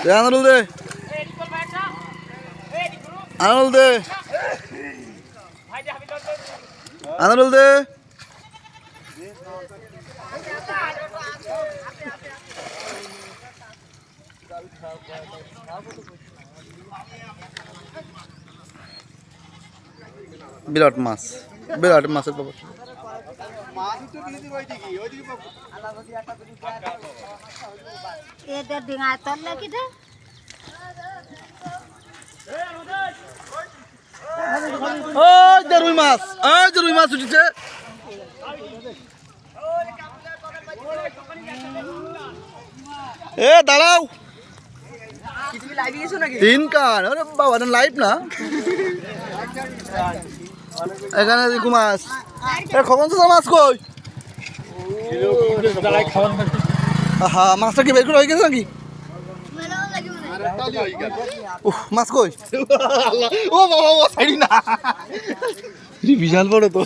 আনারুল দে আনারুল দে আনারুল দে বিরাট মাছ বিরাট মাছের বাবা এটা ডিঙা তললে কি রে ওই যে রুই মাছ ওই যে রুই মাছ উঠেছে এ দাঁড়াও তিন কান আরে বাবা লাইভ না এখানে দেখো মাছ এ খগন চাচা মাছ কই হ্যাঁ মাছটা কি বের করে হয়ে গেছে নাকি মাছ কই ও বাবা ও সাইড না বিশাল বড় তো